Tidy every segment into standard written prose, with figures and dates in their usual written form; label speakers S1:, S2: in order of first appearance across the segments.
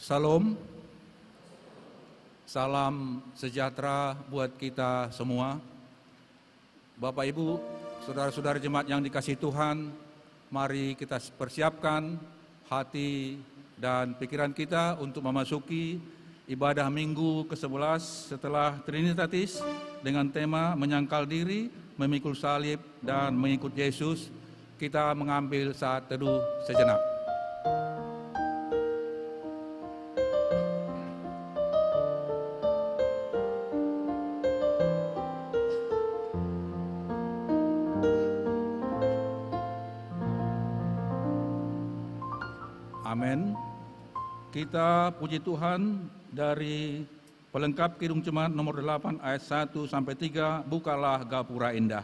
S1: Salam, salam sejahtera buat kita semua. Bapak Ibu, saudara-saudara jemaat yang dikasihi Tuhan, mari kita persiapkan hati dan pikiran kita untuk memasuki ibadah minggu ke-11 setelah Trinitatis dengan tema menyangkal diri, memikul salib, dan mengikut Yesus. Kita mengambil saat teduh sejenak. Amin. Kita puji Tuhan dari Pelengkap Kidung Jemaat nomor 8 ayat 1 sampai 3, bukalah gapura indah.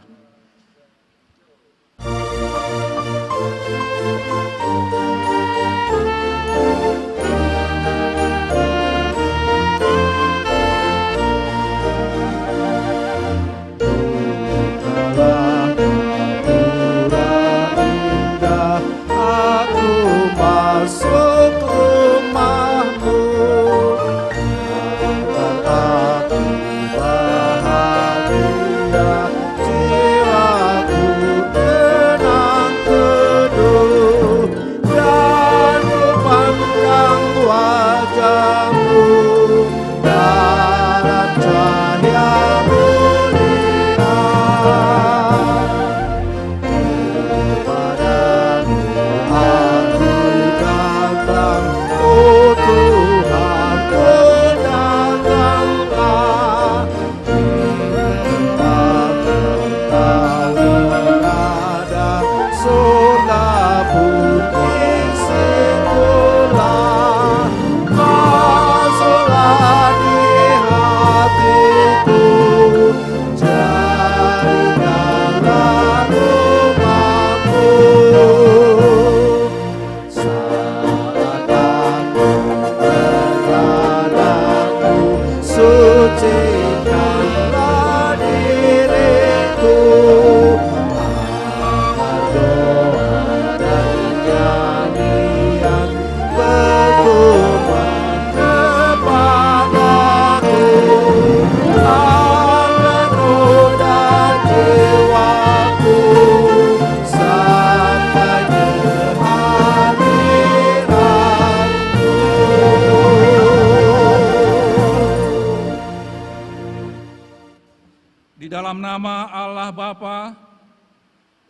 S1: Dalam nama Allah Bapa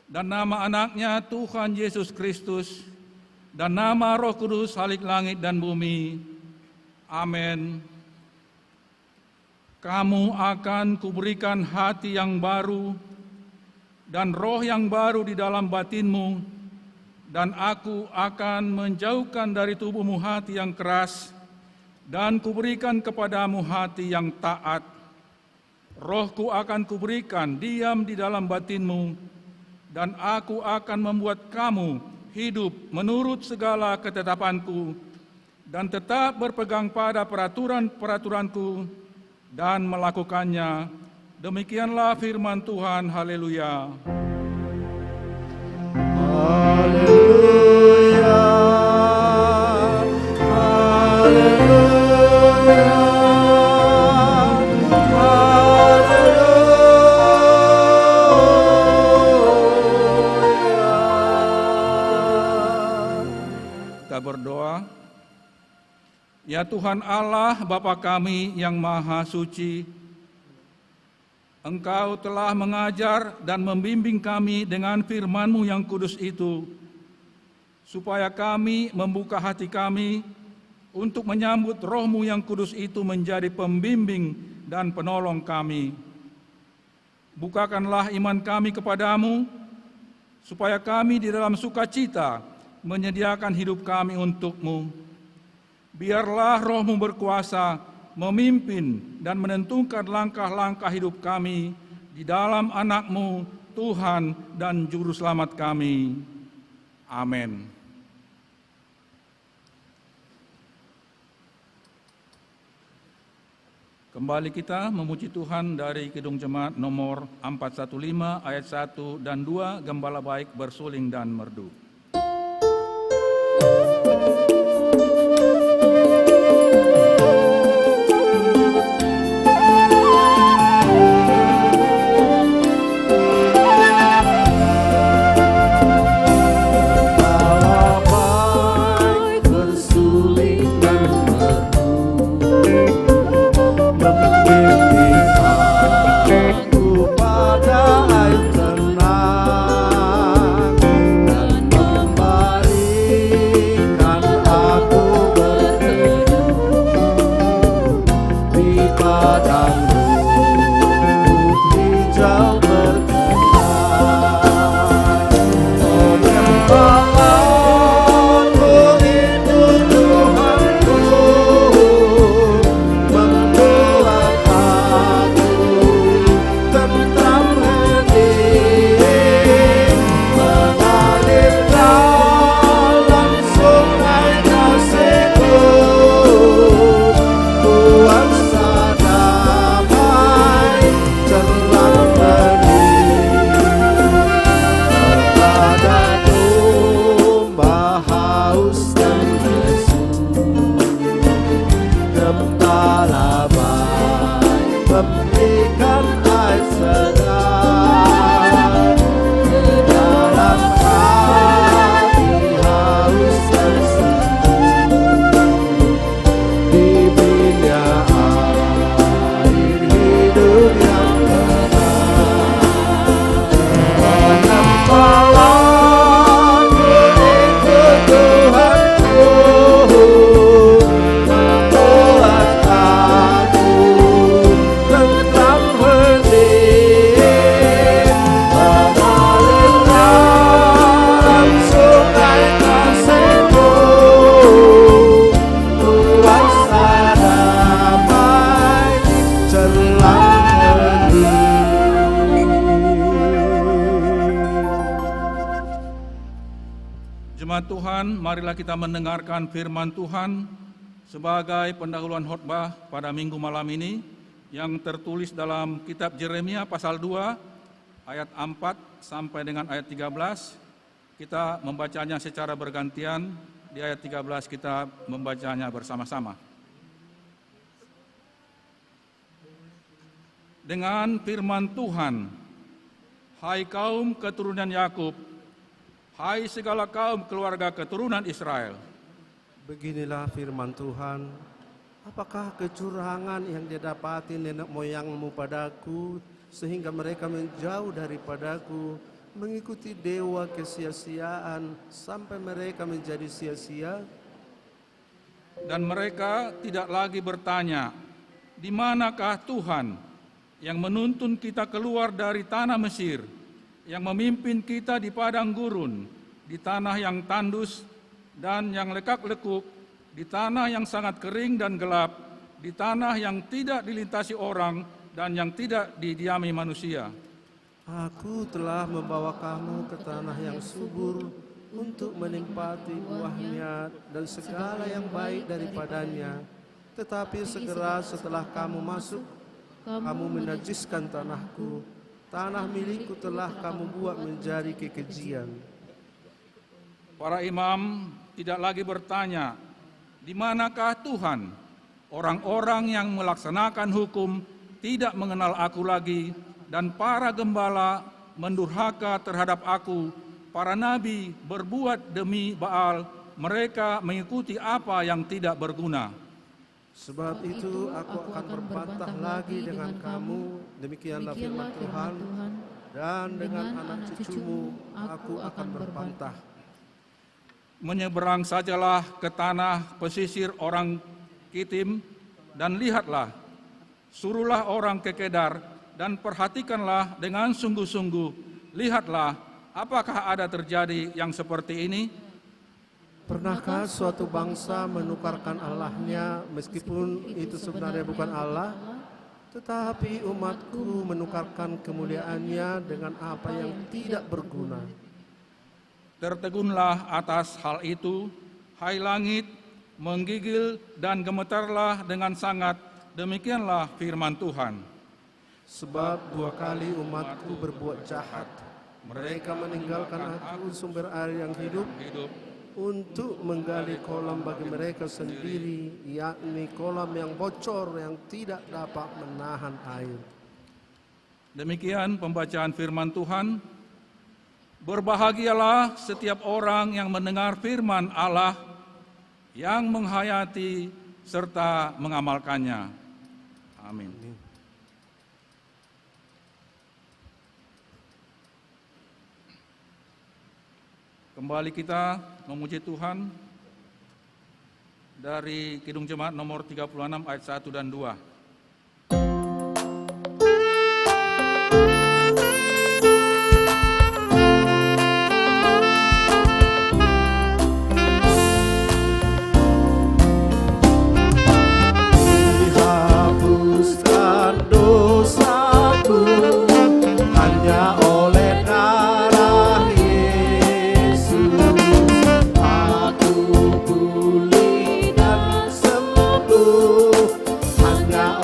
S1: dan nama anaknya Tuhan Yesus Kristus dan nama Roh Kudus Halik langit dan bumi. Amin. Kamu akan kuberikan hati yang baru dan roh yang baru di dalam batinmu, dan aku akan menjauhkan dari tubuhmu hati yang keras dan kuberikan kepadamu hati yang taat. Rohku akan kuberikan diam di dalam batinmu, dan aku akan membuat kamu hidup menurut segala ketetapanku, dan tetap berpegang pada peraturan-peraturanku, dan melakukannya. Demikianlah firman Tuhan. Haleluya.
S2: Haleluya. Haleluya.
S1: Berdoa. Ya Tuhan Allah, Bapa kami yang Maha Suci, Engkau telah mengajar dan membimbing kami dengan firman-Mu yang kudus itu, supaya kami membuka hati kami untuk menyambut Roh-Mu yang kudus itu menjadi pembimbing dan penolong kami. Bukakanlah iman kami kepadamu, supaya kami di dalam sukacita menyediakan hidup kami untuk-Mu. Biarlah Roh-Mu berkuasa, memimpin dan menentukan langkah-langkah hidup kami di dalam anak-Mu, Tuhan dan Juru Selamat kami. Amin. Kembali kita memuji Tuhan dari Kidung Jemaat nomor 415 ayat 1 dan 2, Gembala Baik Bersuling dan Merdu.
S2: bagaikan air segar di dalam hati haus tersembunyi bibirnya air hidup yang benar menampalah ikut Tuhanku membuat aku tentram hening mengalir dalam sungai kasihmu kuasa damai celang hening.
S1: Jemaat Tuhan, marilah kita mendengarkan firman Tuhan sebagai pendahuluan khotbah pada minggu malam ini yang tertulis dalam kitab Yeremia pasal 2 ayat 4 sampai dengan ayat 13. Kita membacanya secara bergantian, di ayat 13 kita membacanya bersama-sama. Dengan firman Tuhan, hai kaum keturunan Yakub, hai segala kaum keluarga keturunan Israel,
S2: Beginilah firman Tuhan, apakah kecurangan yang didapati nenek moyangmu padaku, sehingga mereka menjauh daripadaku, mengikuti dewa kesia-siaan, sampai mereka menjadi sia-sia?
S1: dan mereka tidak lagi bertanya, di manakah Tuhan yang menuntun kita keluar dari tanah Mesir, yang memimpin kita di padang gurun, di tanah yang tandus dan yang lekak-lekuk, di tanah yang sangat kering dan gelap, di tanah yang tidak dilintasi orang dan yang tidak didiami manusia.
S2: Aku telah membawa kamu ke tanah yang subur untuk menikmati buahnya dan segala yang baik daripadanya. Tetapi segera setelah kamu masuk, kamu menajiskan tanahku. Tanah milikku telah kamu buat menjadi kekejian.
S1: Para imam tidak lagi bertanya, di manakah Tuhan? Orang-orang yang melaksanakan hukum tidak mengenal aku lagi, dan para gembala mendurhaka terhadap aku. Para nabi berbuat demi Baal, mereka mengikuti apa yang tidak berguna.
S2: Sebab itu aku akan berbantah lagi dengan kamu, demikianlah firman Tuhan, dan dengan anak cucumu aku akan berbantah.
S1: Menyeberang sajalah ke tanah pesisir orang Kitim, dan lihatlah, suruhlah orang ke Kedar, dan perhatikanlah dengan sungguh-sungguh, lihatlah, apakah ada terjadi yang seperti ini?
S2: Pernahkah suatu bangsa menukarkan Allahnya, meskipun itu sebenarnya bukan Allah? Tetapi umatku menukarkan kemuliaannya dengan apa yang tidak berguna.
S1: Tertegunlah atas hal itu, hai langit, menggigil dan gemetarlah dengan sangat, demikianlah firman Tuhan.
S2: Sebab 2 kali umatku berbuat jahat. Mereka meninggalkan aku sumber air yang hidup, untuk menggali kolam bagi mereka sendiri, yakni kolam yang bocor yang tidak dapat menahan air.
S1: Demikian pembacaan firman Tuhan. Berbahagialah setiap orang yang mendengar firman Allah, yang menghayati serta mengamalkannya. Amin. Kembali kita memuji Tuhan dari Kidung Jemaat nomor 36 ayat 1 dan 2.
S2: Dihapuskan dosaku hanya oleh darah Yesus. Aku pulih dan sembuh hanya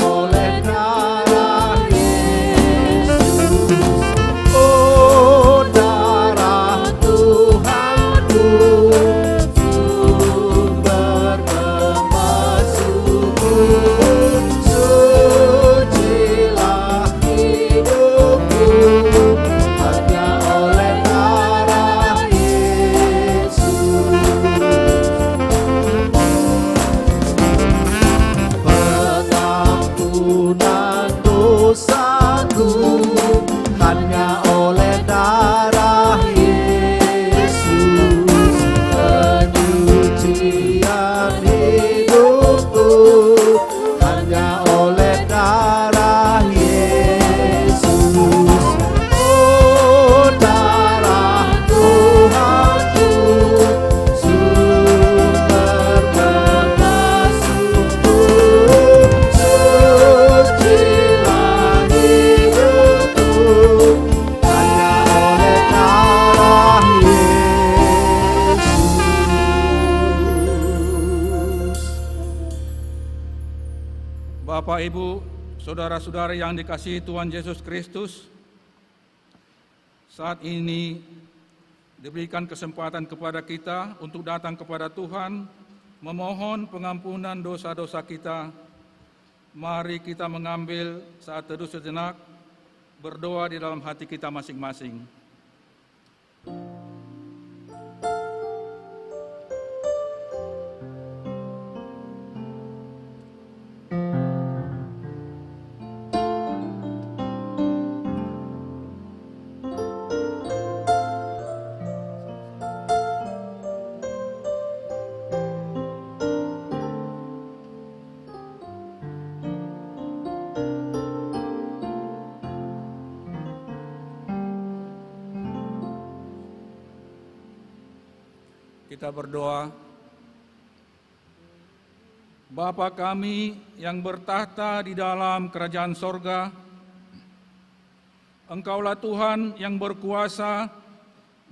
S1: Bapak, Ibu, saudara-saudara yang dikasihi Tuhan Yesus Kristus, saat ini diberikan kesempatan kepada kita untuk datang kepada Tuhan, memohon pengampunan dosa-dosa kita. Mari kita mengambil saat teduh sejenak, berdoa di dalam hati kita masing-masing. Kita berdoa. Bapa kami yang bertahta di dalam kerajaan sorga, Engkaulah Tuhan yang berkuasa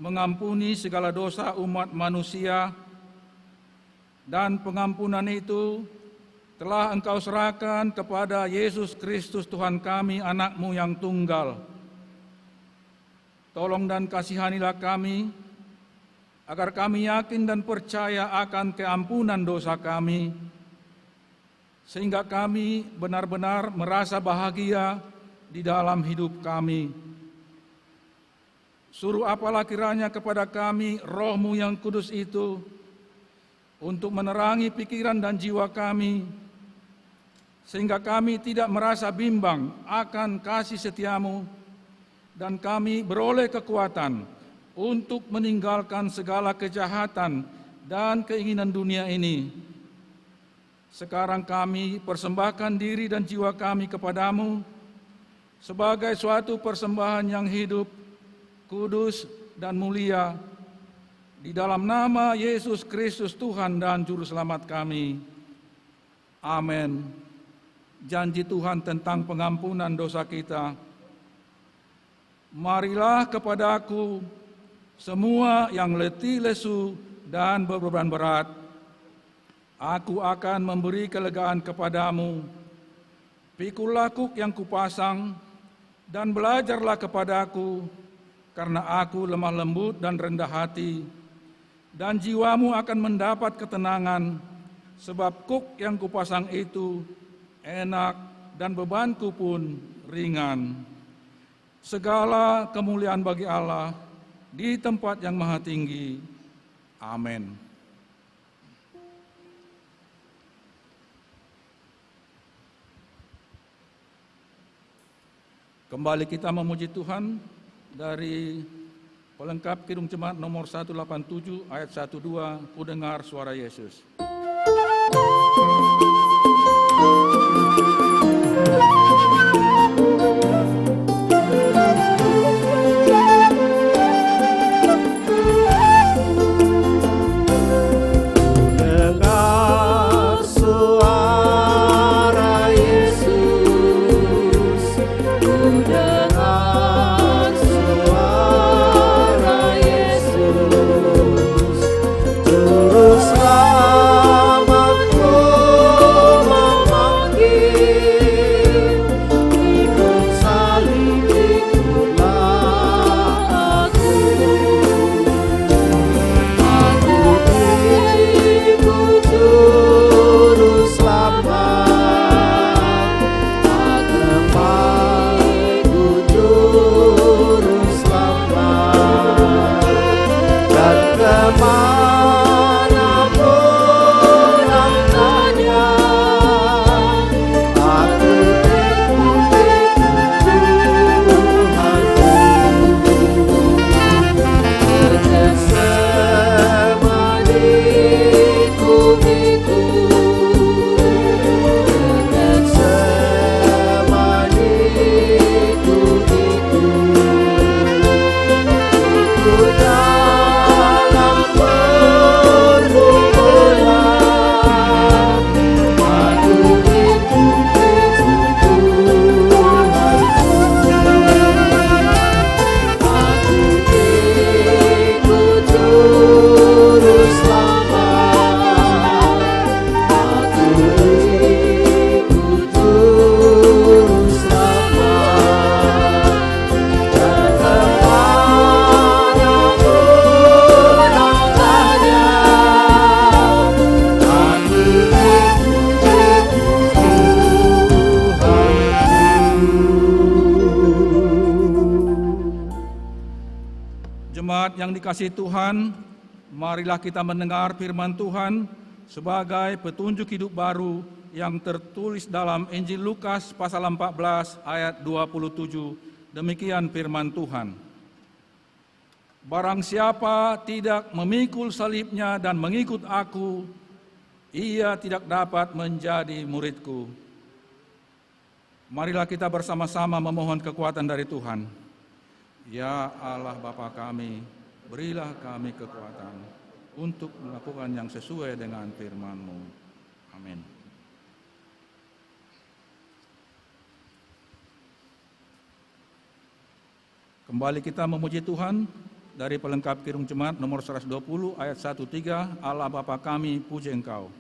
S1: mengampuni segala dosa umat manusia, dan pengampunan itu telah Engkau serahkan kepada Yesus Kristus Tuhan kami, anak-Mu yang tunggal. Tolong dan kasihanilah kami, agar kami yakin dan percaya akan keampunan dosa kami, sehingga kami benar-benar merasa bahagia di dalam hidup kami. Suruh apalah kiranya kepada kami Roh-Mu yang kudus itu, untuk menerangi pikiran dan jiwa kami, sehingga kami tidak merasa bimbang akan kasih setia-Mu, dan kami beroleh kekuatan untuk meninggalkan segala kejahatan dan keinginan dunia ini. Sekarang kami persembahkan diri dan jiwa kami kepadamu sebagai suatu persembahan yang hidup, kudus, dan mulia, di dalam nama Yesus Kristus Tuhan dan Juru Selamat kami. Amin. Janji Tuhan tentang pengampunan dosa kita. Marilah kepadaku semua yang letih lesu dan berbeban berat, aku akan memberi kelegaan kepadamu. Pikul lakuk yang kupasang, dan belajarlah kepadaku, karena aku lemah lembut dan rendah hati, dan jiwamu akan mendapat ketenangan, sebab kuk yang kupasang itu enak dan bebanku pun ringan. Segala kemuliaan bagi Allah di tempat yang maha tinggi. Amin. Kembali kita memuji Tuhan dari pelengkap Kidung Jemaat nomor 187 ayat 1-2, Ku dengar suara Yesus.
S2: Selamatku
S1: Jemaat yang dikasihi Tuhan, marilah kita mendengar firman Tuhan sebagai petunjuk hidup baru yang tertulis dalam Injil Lukas pasal 14 ayat 27. Demikian firman Tuhan. Barang siapa tidak memikul salibnya dan mengikut aku, ia tidak dapat menjadi muridku. Marilah kita bersama-sama memohon kekuatan dari Tuhan. Ya Allah Bapa kami, berilah kami kekuatan untuk melakukan yang sesuai dengan firman-Mu. Amin. Kembali kita memuji Tuhan dari pelengkap Kidung Jemaat nomor 120 ayat 1-3. Allah Bapa kami, puji Engkau.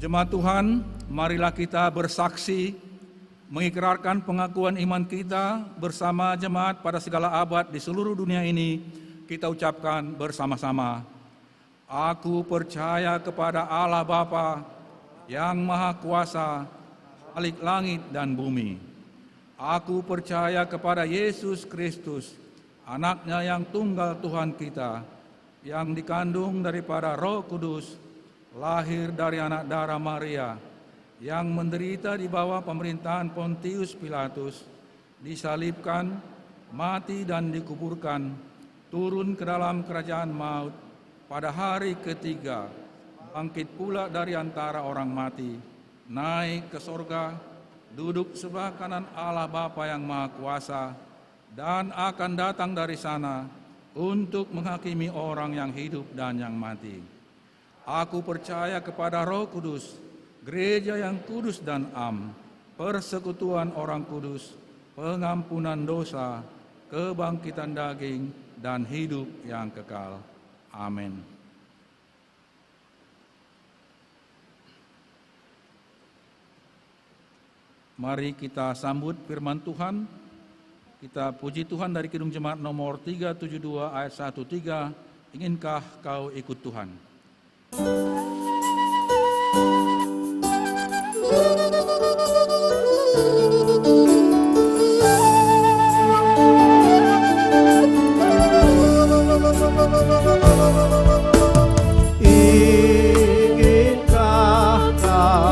S1: Jemaat Tuhan, marilah kita bersaksi, mengikrarkan pengakuan iman kita bersama jemaat pada segala abad di seluruh dunia ini. Kita ucapkan bersama-sama, aku percaya kepada Allah Bapa yang Maha Kuasa, Khalik langit dan bumi. Aku percaya kepada Yesus Kristus, anaknya yang tunggal Tuhan kita, yang dikandung daripada Roh Kudus, lahir dari anak darah Maria, yang menderita di bawah pemerintahan Pontius Pilatus, disalibkan, mati dan dikuburkan, turun ke dalam kerajaan maut, pada hari ketiga, bangkit pula dari antara orang mati, naik ke sorga, duduk sebelah kanan Allah Bapa yang Maha Kuasa, dan akan datang dari sana untuk menghakimi orang yang hidup dan yang mati. Aku percaya kepada Roh Kudus, gereja yang kudus dan am, persekutuan orang kudus, pengampunan dosa, kebangkitan daging, dan hidup yang kekal. Amin. Mari kita sambut firman Tuhan. Kita puji Tuhan dari Kidung Jemaat nomor 372 ayat 1-3. Inginkah kau ikut Tuhan?
S2: Inginkah kau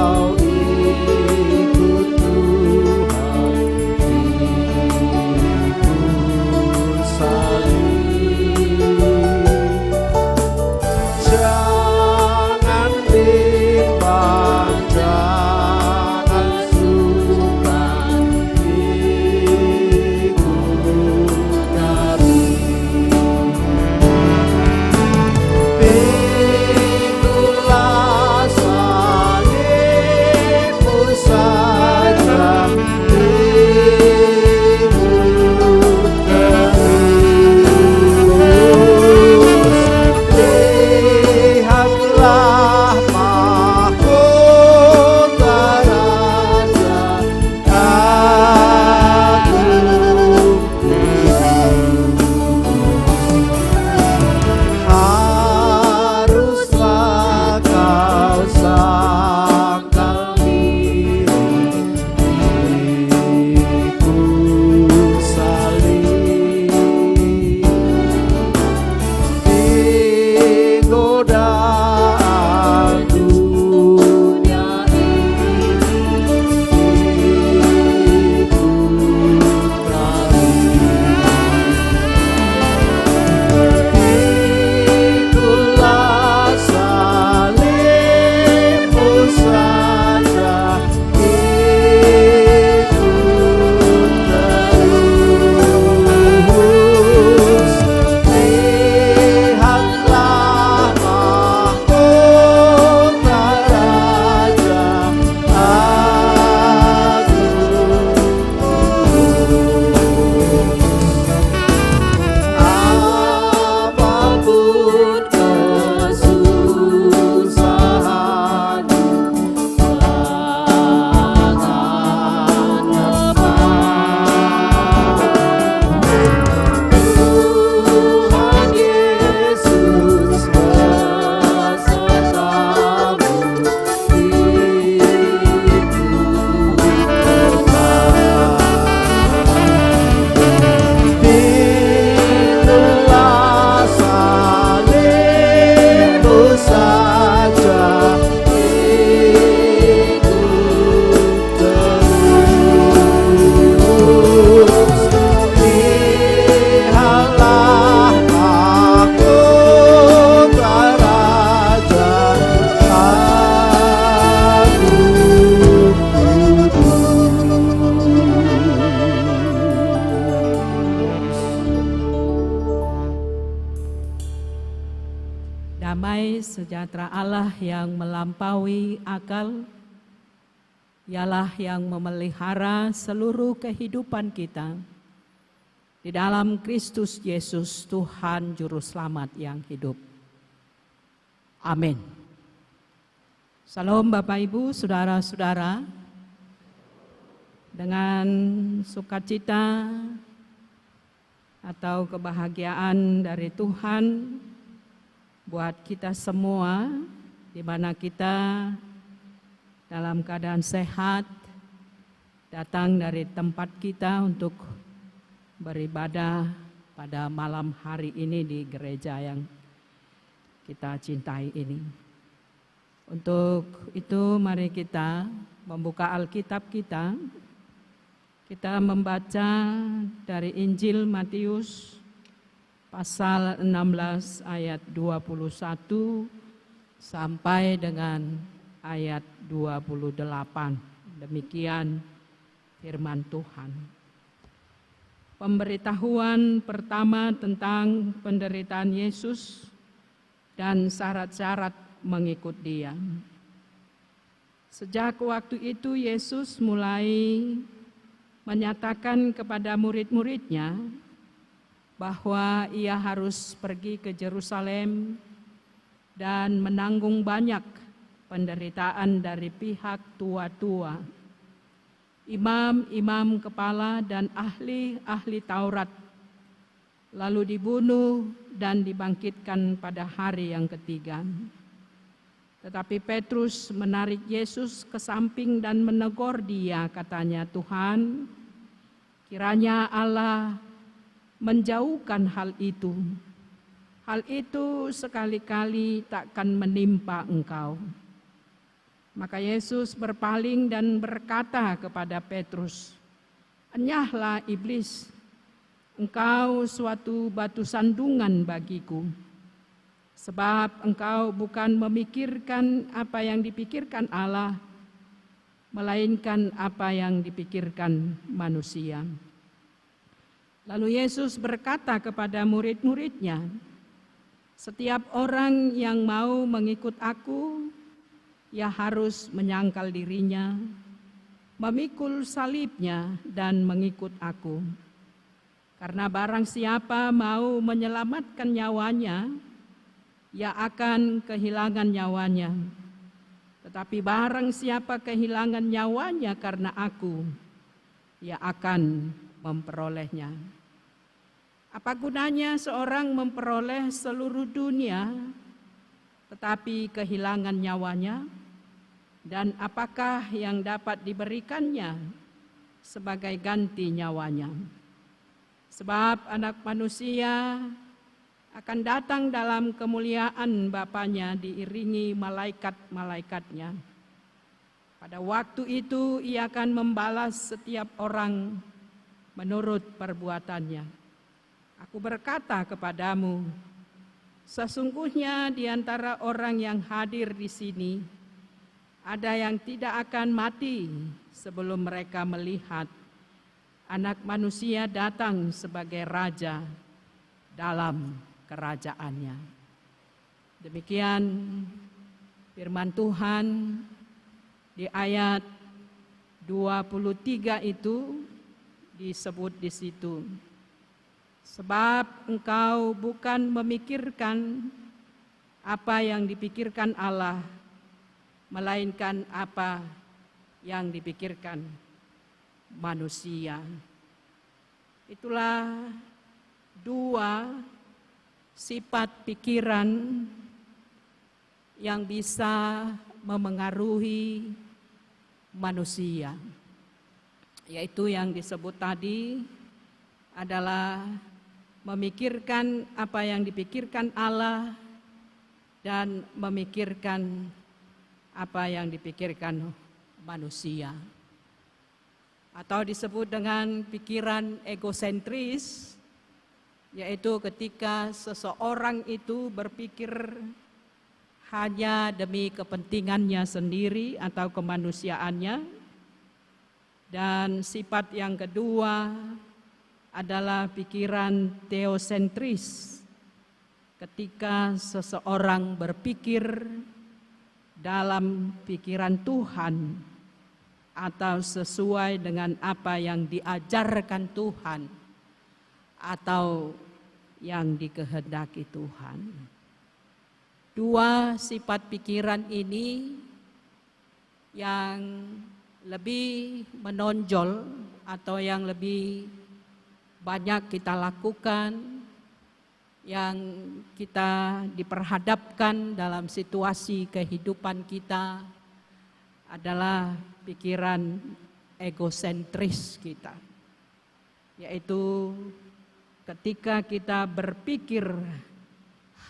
S3: Damai sejahtera Allah yang melampaui akal, ialah yang memelihara seluruh kehidupan kita di dalam Kristus Yesus, Tuhan Juru Selamat yang hidup. Amin. Salam Bapak Ibu, saudara-saudara. Dengan sukacita atau kebahagiaan dari Tuhan buat kita semua, di mana kita dalam keadaan sehat datang dari tempat kita untuk beribadah pada malam hari ini di gereja yang kita cintai ini. Untuk itu mari kita membuka Alkitab kita. Kita membaca dari Injil Matius pasal 16 ayat 21 sampai dengan ayat 28. Demikian firman Tuhan. Pemberitahuan pertama tentang penderitaan Yesus dan syarat-syarat mengikut Dia. Sejak waktu itu Yesus mulai menyatakan kepada murid-muridnya bahwa ia harus pergi ke Yerusalem dan menanggung banyak penderitaan dari pihak tua-tua, imam-imam kepala dan ahli-ahli Taurat, lalu dibunuh dan dibangkitkan pada hari yang ketiga. Tetapi Petrus menarik Yesus ke samping dan menegur dia, katanya, "Tuhan, kiranya Allah menjauhkan hal itu. Hal itu sekali-kali takkan menimpa engkau." Maka Yesus berpaling dan berkata kepada Petrus, "Enyahlah iblis, engkau suatu batu sandungan bagiku. Sebab engkau bukan memikirkan apa yang dipikirkan Allah, melainkan apa yang dipikirkan manusia." Lalu Yesus berkata kepada murid-muridnya, "Setiap orang yang mau mengikut aku, ia harus menyangkal dirinya, memikul salibnya dan mengikut aku. Karena barang siapa mau menyelamatkan nyawanya, ia akan kehilangan nyawanya. Tetapi barang siapa kehilangan nyawanya karena aku, ia akan memperolehnya. Apa gunanya seorang memperoleh seluruh dunia, tetapi kehilangan nyawanya? Dan apakah yang dapat diberikannya sebagai ganti nyawanya? Sebab Anak Manusia akan datang dalam kemuliaan Bapanya diiringi malaikat-malaikatnya. Pada waktu itu ia akan membalas setiap orang menurut perbuatannya. Aku berkata kepadamu, sesungguhnya di antara orang yang hadir di sini, ada yang tidak akan mati sebelum mereka melihat Anak Manusia datang sebagai Raja dalam kerajaannya." Demikian firman Tuhan. Di ayat 23 itu disebut di situ, "Sebab engkau bukan memikirkan apa yang dipikirkan Allah, melainkan apa yang dipikirkan manusia." Itulah dua sifat pikiran yang bisa memengaruhi manusia, yaitu yang disebut tadi adalah memikirkan apa yang dipikirkan Allah dan memikirkan apa yang dipikirkan manusia, atau disebut dengan pikiran egosentris, yaitu ketika seseorang itu berpikir hanya demi kepentingannya sendiri atau kemanusiaannya. Dan sifat yang kedua adalah pikiran teosentris, ketika seseorang berpikir dalam pikiran Tuhan atau sesuai dengan apa yang diajarkan Tuhan atau yang dikehendaki Tuhan. Dua sifat pikiran ini yang lebih menonjol atau yang lebih banyak kita lakukan, yang kita diperhadapkan dalam situasi kehidupan kita adalah pikiran egosentris kita, yaitu ketika kita berpikir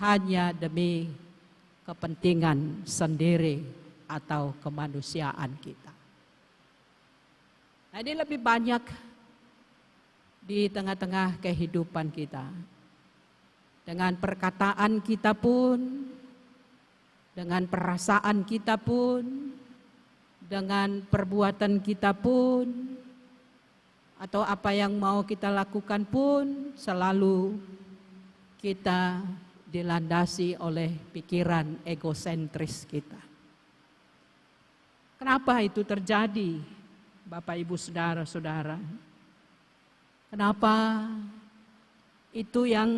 S3: hanya demi kepentingan sendiri atau kemanusiaan kita. Nah, ini lebih banyak di tengah-tengah kehidupan kita. Dengan perkataan kita pun, dengan perasaan kita pun, dengan perbuatan kita pun, atau apa yang mau kita lakukan pun, selalu kita dilandasi oleh pikiran egosentris kita. Kenapa itu terjadi, Bapak Ibu Saudara-saudara? Kenapa itu yang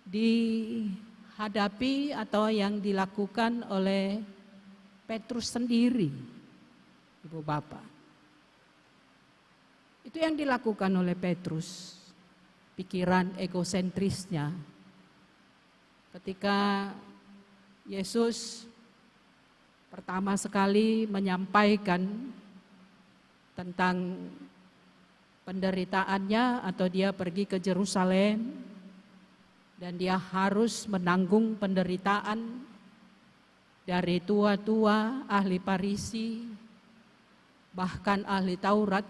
S3: dihadapi atau yang dilakukan oleh Petrus sendiri, Ibu Bapak? Itu yang dilakukan oleh Petrus, pikiran egosentrisnya. Ketika Yesus pertama sekali menyampaikan tentang penderitaannya atau dia pergi ke Yerusalem dan dia harus menanggung penderitaan dari tua-tua, ahli Farisi, bahkan ahli Taurat.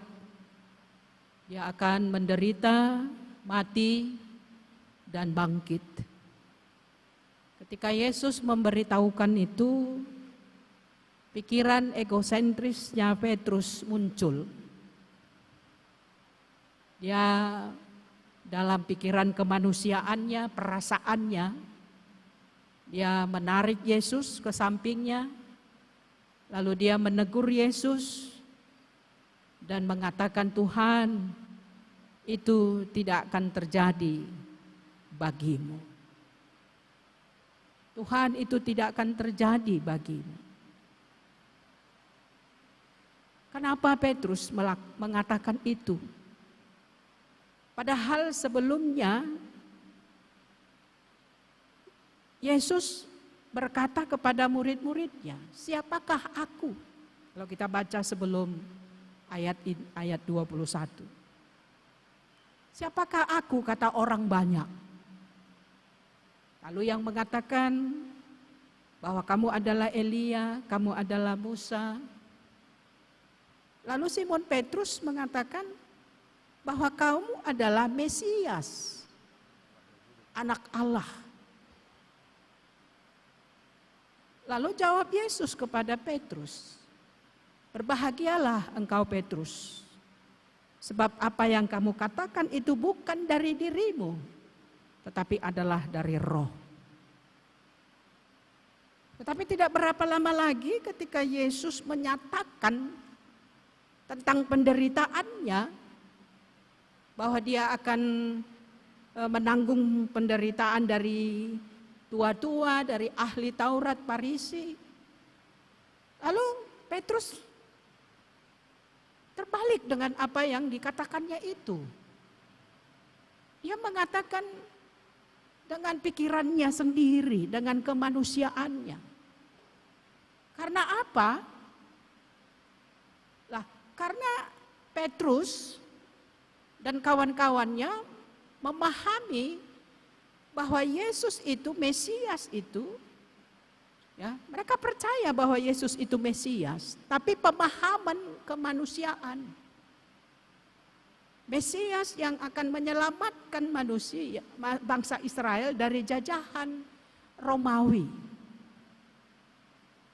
S3: Dia akan menderita, mati, dan bangkit. Ketika Yesus memberitahukan itu, pikiran egosentrisnya Petrus muncul. Dia dalam pikiran kemanusiaannya, perasaannya, dia menarik Yesus ke sampingnya, lalu dia menegur Yesus dan mengatakan, Tuhan, itu tidak akan terjadi bagimu. Tuhan, itu tidak akan terjadi bagimu. Kenapa Petrus mengatakan itu? Padahal sebelumnya Yesus berkata kepada murid-muridnya, siapakah aku? Kalau kita baca sebelum ayat 21. Siapakah aku, kata orang banyak. Lalu yang mengatakan bahwa kamu adalah Elia, kamu adalah Musa. Lalu Simon Petrus mengatakan bahwa kamu adalah Mesias, anak Allah. Lalu jawab Yesus kepada Petrus, berbahagialah engkau Petrus, sebab apa yang kamu katakan itu bukan dari dirimu, tetapi adalah dari Roh. Tetapi tidak berapa lama lagi ketika Yesus menyatakan tentang penderitaannya, bahwa dia akan menanggung penderitaan dari tua-tua, dari ahli Taurat, Farisi. Lalu Petrus terbalik dengan apa yang dikatakannya itu. Dia mengatakan dengan pikirannya sendiri, dengan kemanusiaannya. Karena apa? Lah, karena Petrus dan kawan-kawannya memahami bahwa Yesus itu Mesias itu, ya, mereka percaya bahwa Yesus itu Mesias, tapi pemahaman kemanusiaan. Mesias yang akan menyelamatkan manusia, bangsa Israel dari jajahan Romawi.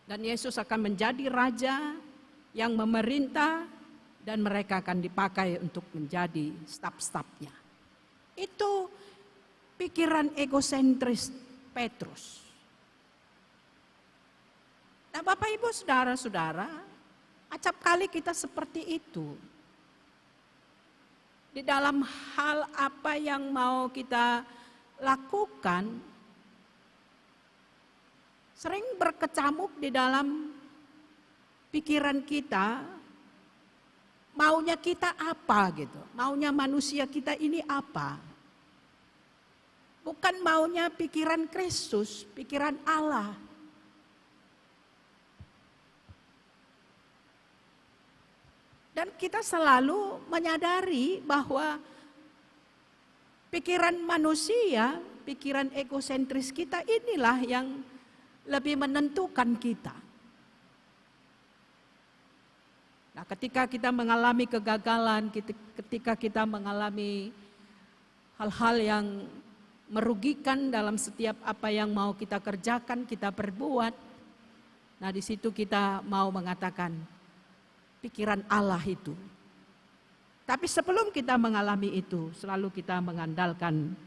S3: Dan Yesus akan menjadi raja yang memerintah, dan mereka akan dipakai untuk menjadi staf-stafnya. Itu pikiran egosentris Petrus. Nah, Bapak Ibu saudara-saudara, acap kali kita seperti itu. Di dalam hal apa yang mau kita lakukan, sering berkecamuk di dalam pikiran kita, maunya kita apa gitu, maunya manusia kita ini apa. Bukan maunya pikiran Kristus, pikiran Allah. Dan kita selalu menyadari bahwa pikiran manusia, pikiran egosentris kita inilah yang lebih menentukan kita. Nah, ketika kita mengalami kegagalan, ketika kita mengalami hal-hal yang merugikan dalam setiap apa yang mau kita kerjakan, kita perbuat, nah di situ kita mau mengatakan, pikiran Allah itu. Tapi sebelum kita mengalami itu, selalu kita mengandalkan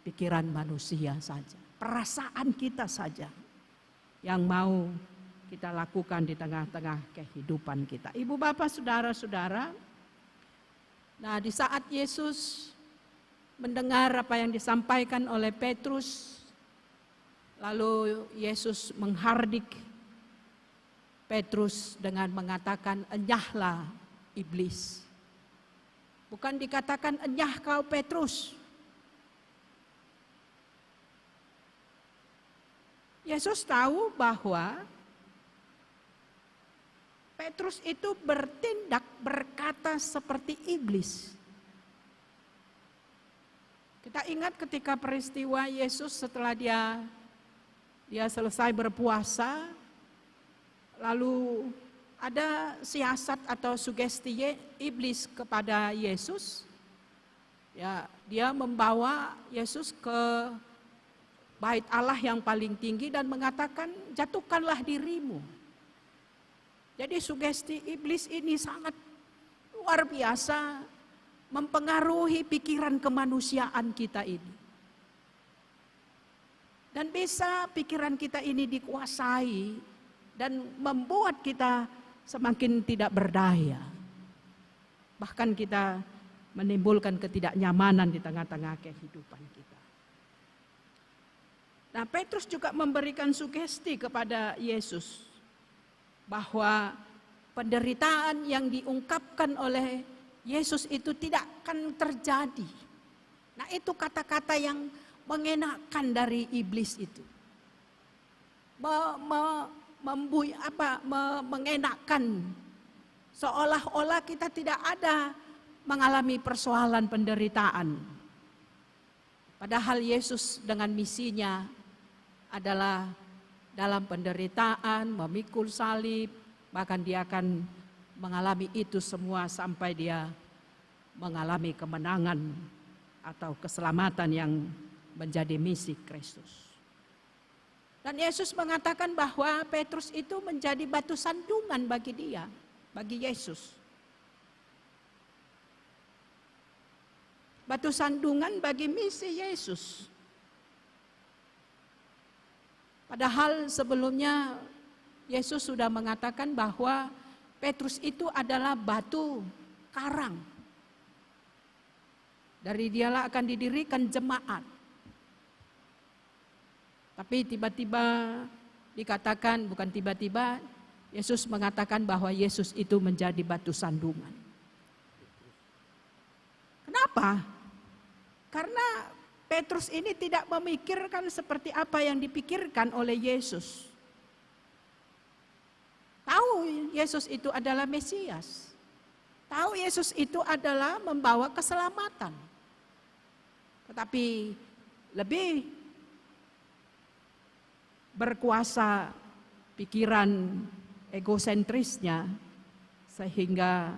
S3: pikiran manusia saja. Perasaan kita saja yang mau kita lakukan di tengah-tengah kehidupan kita. Ibu bapak saudara-saudara, nah di saat Yesus mendengar apa yang disampaikan oleh Petrus, lalu Yesus menghardik Petrus dengan mengatakan, enyahlah iblis. Bukan dikatakan enyah kau Petrus. Yesus tahu bahwa Petrus itu bertindak, berkata seperti iblis. Kita ingat ketika peristiwa Yesus setelah dia selesai berpuasa, lalu ada siasat atau sugesti iblis kepada Yesus. Ya, dia membawa Yesus ke bait Allah yang paling tinggi dan mengatakan, jatuhkanlah dirimu. Jadi sugesti iblis ini sangat luar biasa mempengaruhi pikiran kemanusiaan kita ini. Dan bisa pikiran kita ini dikuasai dan membuat kita semakin tidak berdaya. Bahkan kita menimbulkan ketidaknyamanan di tengah-tengah kehidupan kita. Nah, Petrus juga memberikan sugesti kepada Yesus bahwa penderitaan yang diungkapkan oleh Yesus itu tidak akan terjadi. Nah, itu kata-kata yang mengenakkan dari iblis itu. Mengenakkan, seolah-olah kita tidak ada mengalami persoalan penderitaan. Padahal Yesus dengan misinya adalah dalam penderitaan, memikul salib, bahkan dia akan mengalami itu semua sampai dia mengalami kemenangan atau keselamatan yang menjadi misi Kristus. Dan Yesus mengatakan bahwa Petrus itu menjadi batu sandungan bagi dia, bagi Yesus. Batu sandungan bagi misi Yesus. Padahal sebelumnya Yesus sudah mengatakan bahwa Petrus itu adalah batu karang. Dari dialah akan didirikan jemaat. Tapi tiba-tiba dikatakan, bukan tiba-tiba, Yesus mengatakan bahwa Yesus itu menjadi batu sandungan. Kenapa? Karena Petrus ini tidak memikirkan seperti apa yang dipikirkan oleh Yesus. Tahu Yesus itu adalah Mesias. Tahu Yesus itu adalah membawa keselamatan. Tetapi lebih berkuasa pikiran egosentrisnya sehingga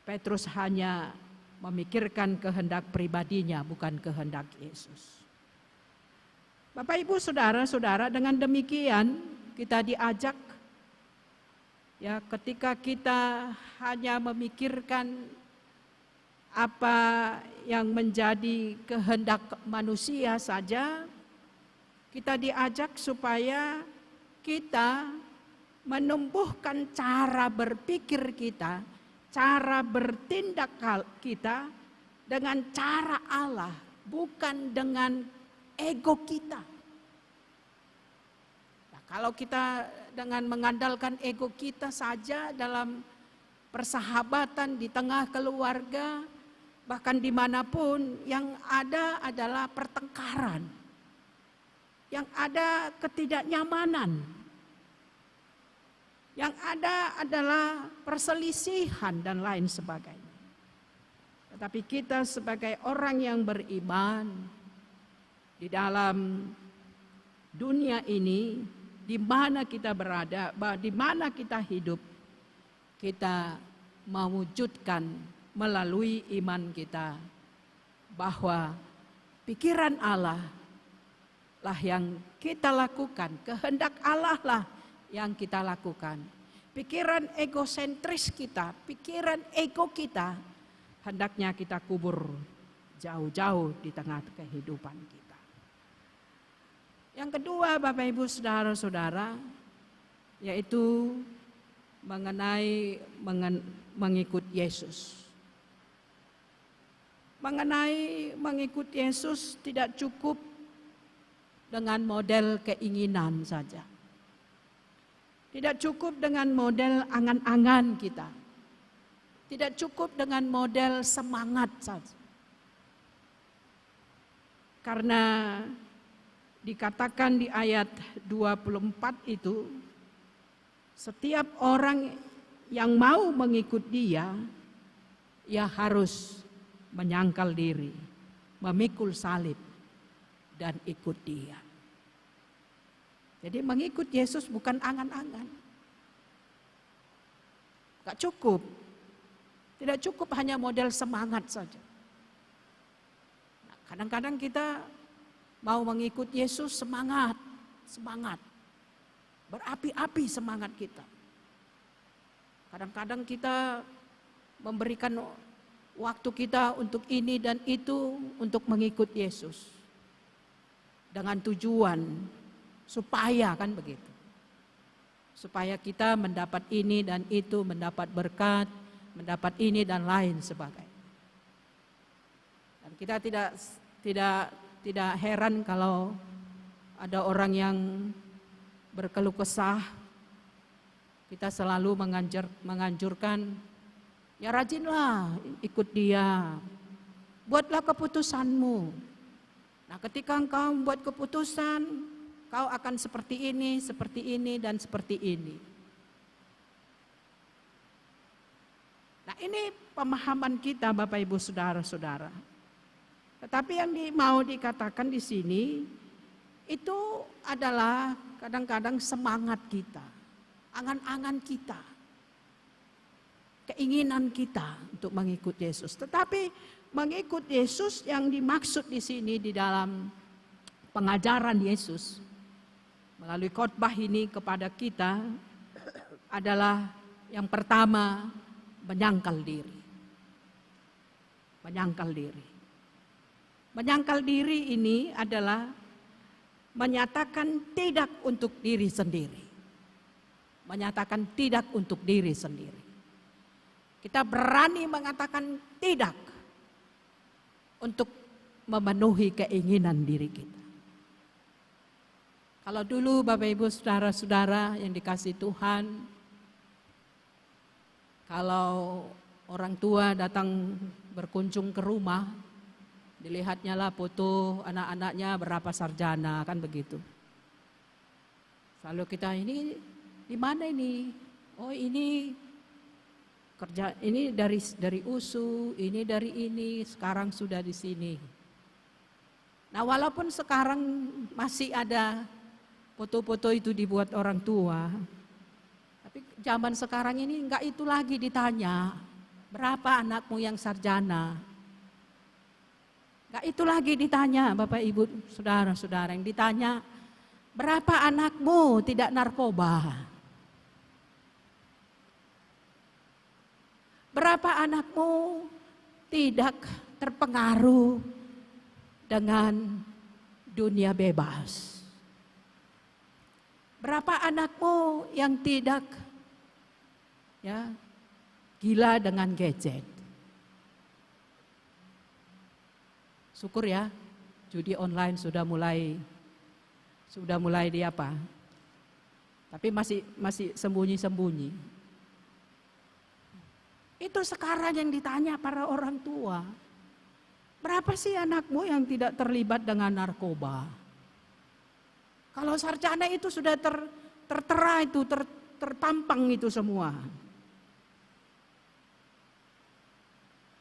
S3: Petrus hanya memikirkan kehendak pribadinya, bukan kehendak Yesus. Bapak Ibu saudara-saudara, dengan demikian kita diajak ya, ketika kita hanya memikirkan apa yang menjadi kehendak manusia saja, kita diajak supaya kita menumbuhkan cara berpikir kita, cara bertindak kita dengan cara Allah, bukan dengan ego kita. Nah, kalau kita dengan mengandalkan ego kita saja dalam persahabatan di tengah keluarga, bahkan dimanapun, yang ada adalah pertengkaran, yang ada ketidaknyamanan, yang ada adalah perselisihan dan lain sebagainya. Tetapi kita sebagai orang yang beriman di dalam dunia ini, di mana kita berada, di mana kita hidup, kita mewujudkan melalui iman kita bahwa pikiran Allah lah yang kita lakukan, kehendak Allah lah yang kita lakukan. Pikiran egosentris kita, pikiran ego kita, hendaknya kita kubur jauh-jauh di tengah kehidupan kita. Yang kedua, Bapak Ibu Saudara-saudara, yaitu mengenai mengikut Yesus. Mengenai mengikut Yesus tidak cukup dengan model keinginan saja. Tidak cukup dengan model angan-angan kita. Tidak cukup dengan model semangat saja. Karena dikatakan di ayat 24 itu, setiap orang yang mau mengikut dia, ia harus menyangkal diri, memikul salib, dan ikut dia. Jadi mengikut Yesus bukan angan-angan. Gak cukup. Tidak cukup hanya model semangat saja. Nah, kadang-kadang kita mau mengikut Yesus semangat. Berapi-api semangat kita. Kadang-kadang kita memberikan waktu kita untuk ini dan itu untuk mengikut Yesus. Dengan tujuan supaya, kan begitu. Supaya kita mendapat ini dan itu, mendapat berkat, mendapat ini dan lain sebagainya. Dan kita tidak heran kalau ada orang yang berkeluh kesah. Kita selalu menganjurkan, ya rajinlah ikut dia. Buatlah keputusanmu. Nah, ketika engkau membuat keputusan, kau akan seperti ini, dan seperti ini. Nah, ini pemahaman kita Bapak Ibu Saudara-saudara. Tetapi yang mau dikatakan di sini, itu adalah kadang-kadang semangat kita, angan-angan kita, keinginan kita untuk mengikut Yesus. Tetapi mengikut Yesus yang dimaksud di sini di dalam pengajaran Yesus melalui khotbah ini kepada kita adalah yang pertama, menyangkal diri. Menyangkal diri. Menyangkal diri ini adalah menyatakan tidak untuk diri sendiri. Menyatakan tidak untuk diri sendiri. Kita berani mengatakan tidak untuk memenuhi keinginan diri kita. Kalau dulu Bapak Ibu Saudara-saudara yang dikasihi Tuhan, kalau orang tua datang berkunjung ke rumah, dilihatnya lah foto anak-anaknya berapa sarjana, kan begitu. Lalu kita, ini di mana ini? Oh, ini kerja, ini dari USU, ini dari ini, sekarang sudah di sini. Nah, walaupun sekarang masih ada foto-foto itu dibuat orang tua, tapi zaman sekarang ini enggak itu lagi ditanya, berapa anakmu yang sarjana? Enggak itu lagi ditanya Bapak Ibu Saudara-saudara, yang ditanya, berapa anakmu tidak narkoba? Berapa anakmu tidak terpengaruh dengan dunia bebas? Berapa anakmu yang tidak gila dengan gadget? Syukur ya, judi online sudah mulai di apa? Tapi masih sembunyi-sembunyi. Itu sekarang yang ditanya para orang tua. Berapa sih anakmu yang tidak terlibat dengan narkoba? Kalau sarjana itu sudah tertera itu, terpampang itu semua.